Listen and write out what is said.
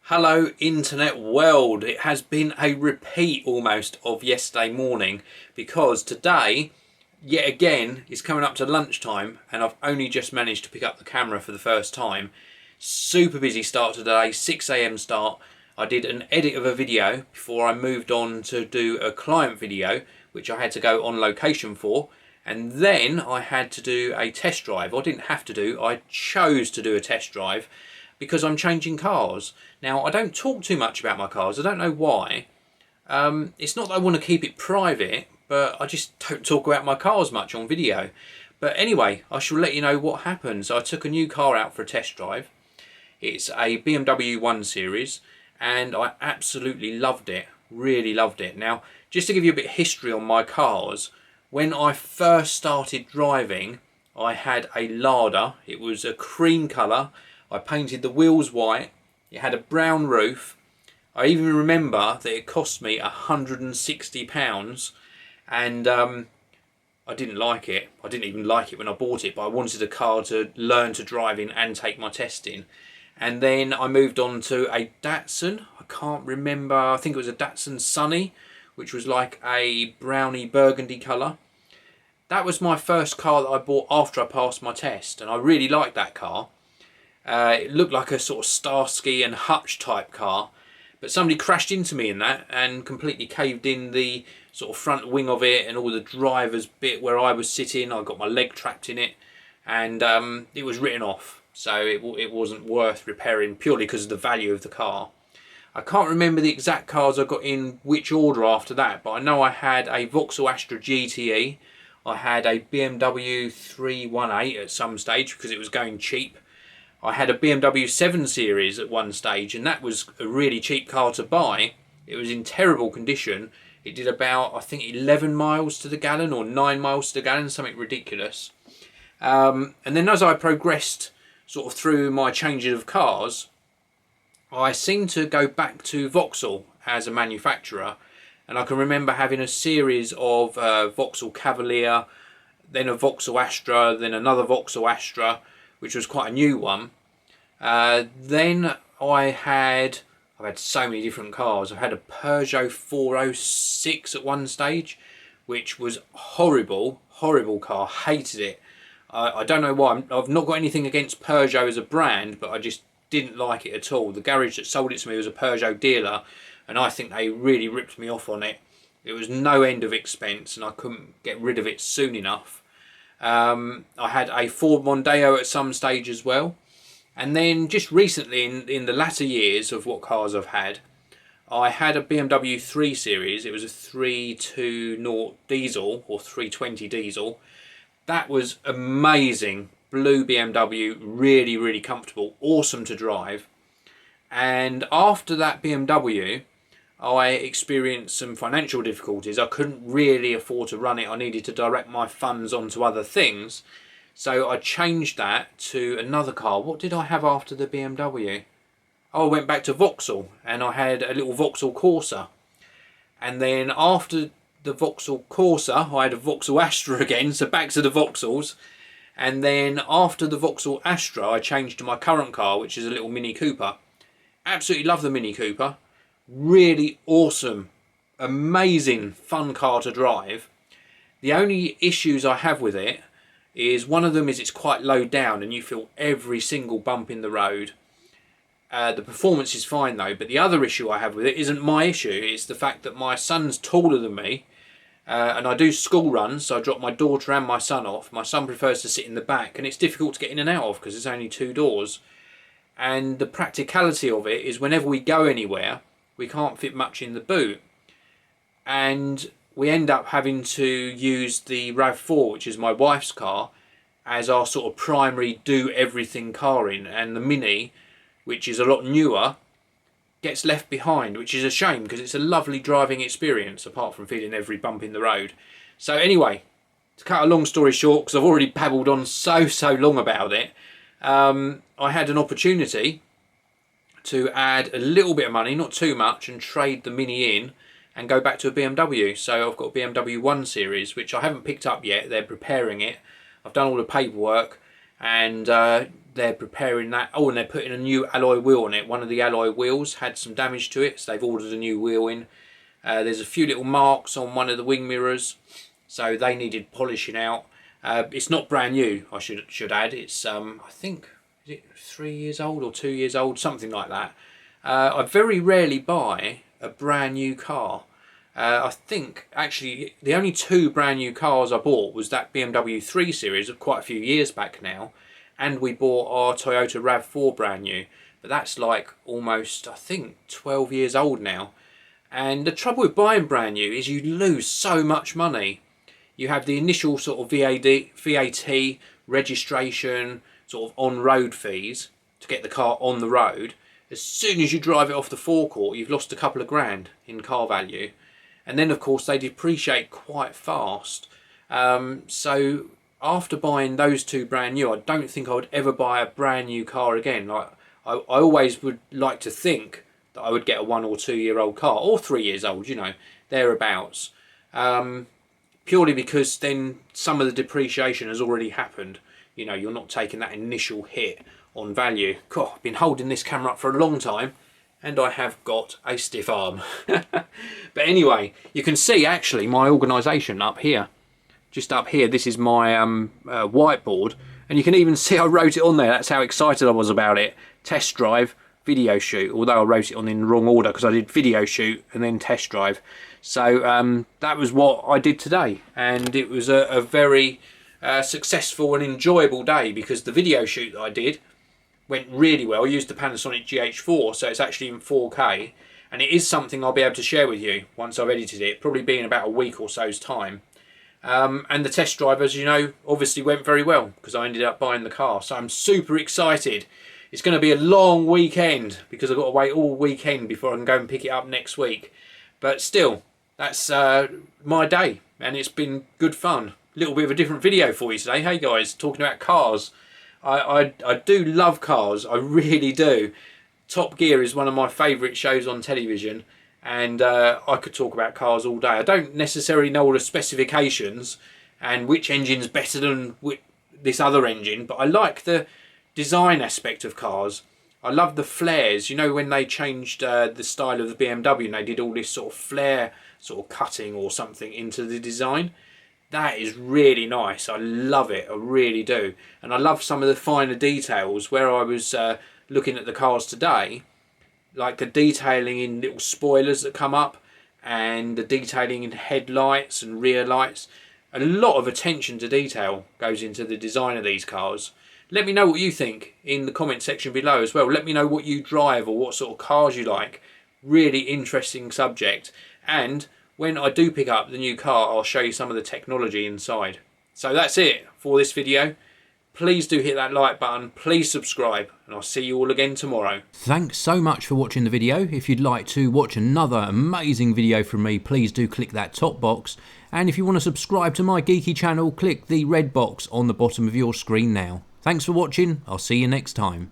Hello internet world. It has been a repeat almost of yesterday morning because today yet again is coming up to lunchtime and I've only just managed to pick up the camera for the first time. Super busy start today, 6 AM start. I did an edit of a video before I moved on to do a client video which I had to go on location for, and then I had to do a test drive. I didn't have to do, I chose to do a test drive because I'm changing cars. Now, I don't talk too much about my cars. I don't know why. It's not that I want to keep it private, but I just don't talk about my cars much on video. But anyway, I shall let you know what happens. I took a new car out for a test drive. It's a BMW 1 Series, and I absolutely loved it. Really loved it. Now, just to give you a bit of history on my cars, when I first started driving, I had a Lada. It was a cream colour. I painted the wheels white. It had a brown roof. I even remember that it cost me £160, and I didn't like it. I didn't even like it when I bought it, but I wanted a car to learn to drive in and take my test in. And then I moved on to a Datsun. I can't remember. I think it was a Datsun Sunny, which was like a browny burgundy colour. That was my first car that I bought after I passed my test, and I really liked that car. It looked like a sort of Starsky and Hutch type car, but somebody crashed into me in that and completely caved in the sort of front wing of it and all the driver's bit where I was sitting. I got my leg trapped in it, and it was written off, so it wasn't worth repairing purely because of the value of the car. I can't remember the exact cars I got in which order after that, but I know I had a Vauxhall Astra GTE. I had a BMW 318 at some stage because it was going cheap. I had a BMW 7 Series at one stage, and that was a really cheap car to buy. It was in terrible condition. It did about, I think, 11 miles to the gallon or 9 miles to the gallon, something ridiculous. And then as I progressed sort of through my changes of cars, I seemed to go back to Vauxhall as a manufacturer. And I can remember having a series of Vauxhall Cavalier, then a Vauxhall Astra, then another Vauxhall Astra, which was quite a new one. Then I've had so many different cars. I had a Peugeot 406 at one stage, which was horrible car. Hated it. I don't know why. I've not got anything against Peugeot as a brand, but I just didn't like it at all. The garage that sold it to me was a Peugeot dealer, and I think they really ripped me off on it. It was no end of expense, and I couldn't get rid of it soon enough. I had a Ford Mondeo at some stage as well, and then just recently in the latter years of what cars I've had, I had a BMW 3 Series. It was a 320 diesel or 320 diesel. That was amazing. Blue BMW, really comfortable, awesome to drive. And after that BMW, I experienced some financial difficulties. I couldn't really afford to run it. I needed to direct my funds onto other things. So I changed that to another car. What did I have after the BMW? Oh, I went back to Vauxhall, and I had a little Vauxhall Corsa. And then after the Vauxhall Corsa, I had a Vauxhall Astra again, so back to the Vauxhalls. And then after the Vauxhall Astra, I changed to my current car, which is a little Mini Cooper. Absolutely love the Mini Cooper. Really awesome, amazing, fun car to drive. The only issues I have with it is one of them is it's quite low down and you feel every single bump in the road. The performance is fine though, but the other issue I have with it isn't my issue. It's the fact that my son's taller than me, and I do school runs, so I drop my daughter and my son off. My son prefers to sit in the back, and it's difficult to get in and out of because there's only 2 doors. And the practicality of it is whenever we go anywhere, we can't fit much in the boot, and we end up having to use the RAV4, which is my wife's car, as our sort of primary do everything car in, and the Mini, which is a lot newer, gets left behind, which is a shame because it's a lovely driving experience apart from feeling every bump in the road. So anyway, to cut a long story short, because I've already babbled on so long about it, I had an opportunity to add a little bit of money, not too much, and trade the Mini in and go back to a BMW. So I've got a BMW 1 Series, which I haven't picked up yet. They're preparing it. I've done all the paperwork, and they're preparing that. Oh, and they're putting a new alloy wheel on it. One of the alloy wheels had some damage to it, so they've ordered a new wheel in. There's a few little marks on one of the wing mirrors, so they needed polishing out. It's not brand new, I should add. It's I think, is it 3 years old or 2 years old, something like that. I very rarely buy a brand new car. I think actually the only 2 brand new cars I bought was that BMW 3 Series of quite a few years back now, and we bought our Toyota RAV4 brand new, but that's like almost, I think, 12 years old now. And the trouble with buying brand new is you lose so much money. You have the initial sort of VAT, registration, sort of on-road fees to get the car on the road. As soon as you drive it off the forecourt, you've lost a couple of grand in car value. And then, of course, they depreciate quite fast. So after buying those 2 brand new, I don't think I would ever buy a brand new car again. Like I always would like to think that I would get a 1 or 2 year old car, or 3 years old, you know, thereabouts. Purely because then some of the depreciation has already happened. You know, you're not taking that initial hit on value. God, I've been holding this camera up for a long time, and I have got a stiff arm. But anyway, you can see actually my organisation up here. Just up here, this is my whiteboard, and you can even see I wrote it on there. That's how excited I was about it. Test drive, video shoot, although I wrote it on in the wrong order because I did video shoot and then test drive. So that was what I did today, and it was a very successful and enjoyable day, because the video shoot that I did went really well. I used the Panasonic GH4, so it's actually in 4K, and it is something I'll be able to share with you once I've edited it, probably be in about a week or so's time. And the test drive, as you know, obviously went very well because I ended up buying the car, so I'm super excited. It's going to be a long weekend because I've got to wait all weekend before I can go and pick it up next week, but still, that's my day, and it's been good fun. A little bit of a different video for you today. Hey guys, talking about cars. I do love cars, I really do. Top Gear is one of my favourite shows on television, and I could talk about cars all day. I don't necessarily know all the specifications and which engine's better than this other engine, but I like the design aspect of cars. I love the flares. You know, when they changed the style of the BMW and they did all this sort of flare sort of cutting or something into the design. That is really nice. I love it, I really do. And I love some of the finer details. Where I was looking at the cars today, like the detailing in little spoilers that come up, and the detailing in headlights and rear lights. A lot of attention to detail goes into the design of these cars. Let me know what you think in the comment section below as well. Let me know what you drive or what sort of cars you like. Really interesting subject. And when I do pick up the new car, I'll show you some of the technology inside. So that's it for this video. Please do hit that like button, please subscribe, and I'll see you all again tomorrow. Thanks so much for watching the video. If you'd like to watch another amazing video from me, please do click that top box. And if you want to subscribe to my geeky channel, click the red box on the bottom of your screen now. Thanks for watching, I'll see you next time.